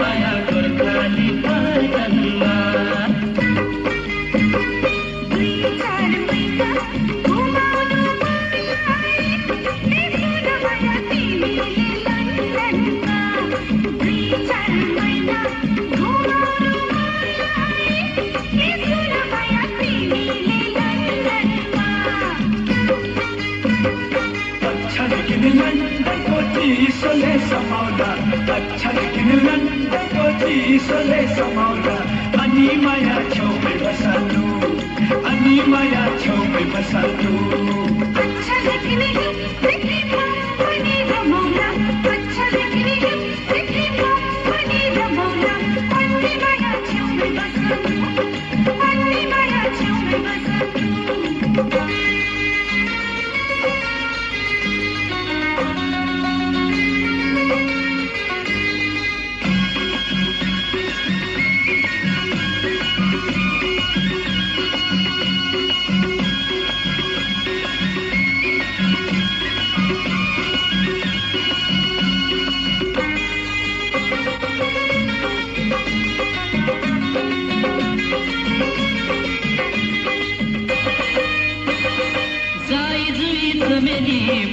माया गोर्खाली पाटनमा चिसोले समाउला अच्छा लेकिन लन्डनको चिसोले समाउला अनि माया छेउमै बसाल्नु अनि माया छेउमै बसाल्नु अच्छा लेकिन पनि रमाउला अच्छा लेकिन पनि रमाउला अनि माया छेउमै बसाल्नु अनि माया छेउमै बसाल्नु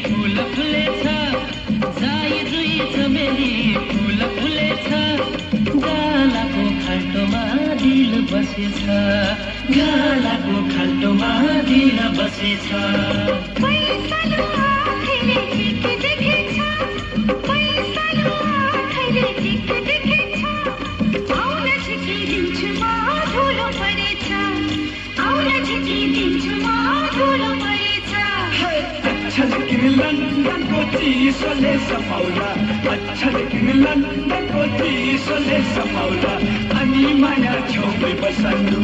फूल फुलेछ जाई जुई चमेली फूल फुलेछ गालाको खाल्टोमा दिल बसेछ गालाको खाल्टोमा दिल बसेछ पैसालो आँखाले टिक देखेछ पैसालो आँखाले टिक देखेछ आउन झिकिदिन्छु म धुलो परेछ आउन झिकिदिन्छु म धुलो परेछ अच्छा लेकिन लन्डनको चिसोले समाउला अच्छा लेकिन लन्डनको चिसोले समाउला अनि माया छेउमै बसाल्नु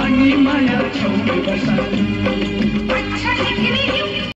अनि माया छेउमै बसाल्नु अच्छा लेकिन